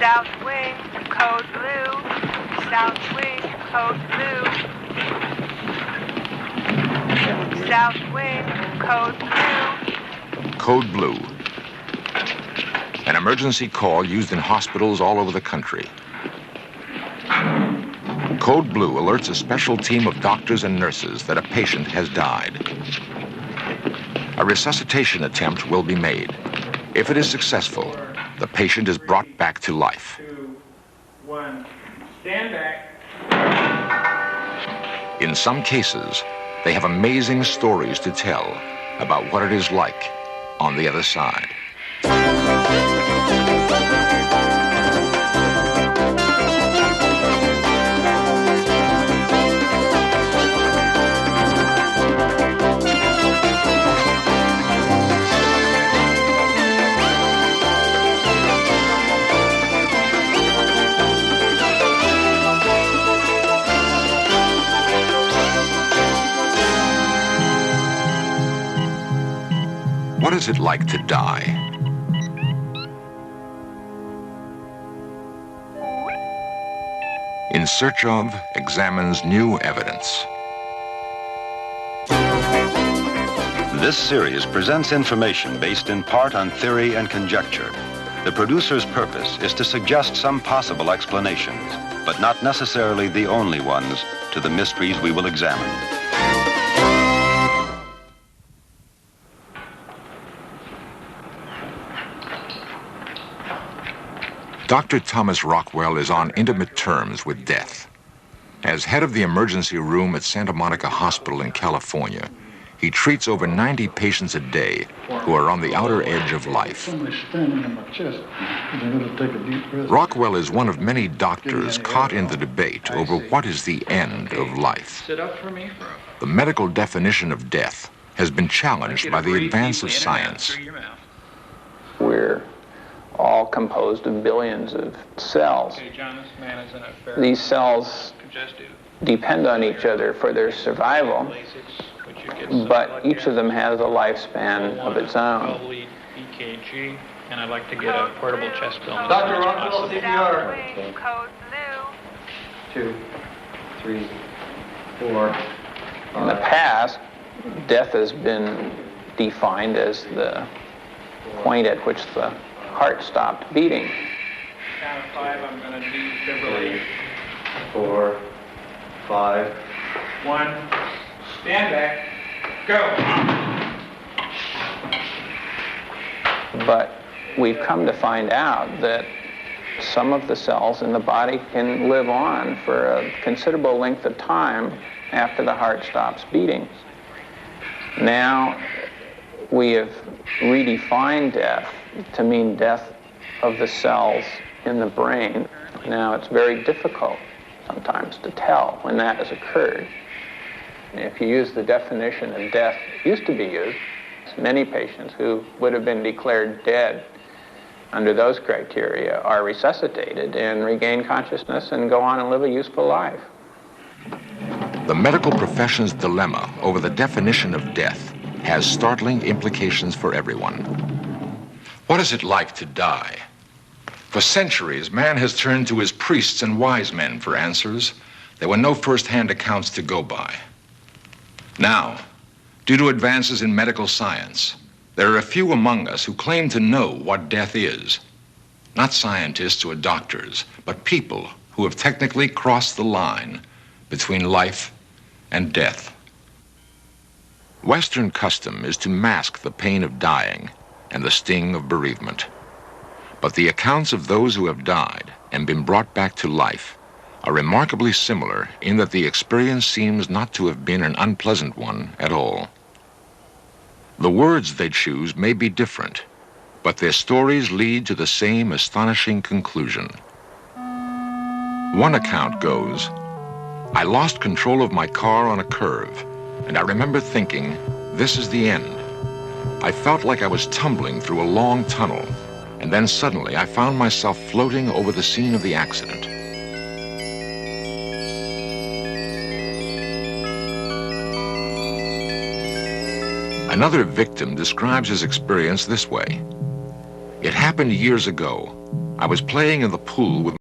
South wing, code blue. South wing, code blue. South wing, code blue. Code blue. An emergency call used in hospitals all over the country. Code blue alerts a special team of doctors and nurses that a patient has died. A resuscitation attempt will be made. If it is successful, the patient is brought back to life. 2, 1, stand back. In some cases, they have amazing stories to tell about what it is like on the other side. What is it like to die? In Search of examines new evidence. This series presents information based in part on theory and conjecture. The producer's purpose is to suggest some possible explanations, but not necessarily the only ones, to the mysteries we will examine. Dr. Thomas Rockwell is on intimate terms with death. As head of the emergency room at Santa Monica Hospital in California, he treats over 90 patients a day who are on the outer edge of life. Rockwell is one of many doctors caught in the debate over what is the end of life. The medical definition of death has been challenged by the advance of science. We're all composed of billions of cells. These cells depend on each other for their survival, but each of them has a lifespan of its own. EKG, and I'd like to get a portable chest film. Dr. Rockwell, CPR. Code blue. 2, 3, 4. In the past, death has been defined as the point at which the heart stopped beating. Count of 5, I'm going to defibrillate. 4, 5. 1, stand back, go. But we've come to find out that some of the cells in the body can live on for a considerable length of time after the heart stops beating. Now we have redefined death to mean death of the cells in the brain. Now it's very difficult sometimes to tell when that has occurred. If you use the definition of death used to be used, many patients who would have been declared dead under those criteria are resuscitated and regain consciousness and go on and live a useful life. The medical profession's dilemma over the definition of death has startling implications for everyone. What is it like to die? For centuries, man has turned to his priests and wise men for answers. There were no first-hand accounts to go by. Now, due to advances in medical science, there are a few among us who claim to know what death is. Not scientists or doctors, but people who have technically crossed the line between life and death. Western custom is to mask the pain of dying and the sting of bereavement. But the accounts of those who have died and been brought back to life are remarkably similar in that the experience seems not to have been an unpleasant one at all. The words they choose may be different, but their stories lead to the same astonishing conclusion. One account goes, "I lost control of my car on a curve, and I remember thinking, this is the end. I felt like I was tumbling through a long tunnel, and then suddenly I found myself floating over the scene of the accident." Another victim describes his experience this way. "It happened years ago. I was playing in the pool with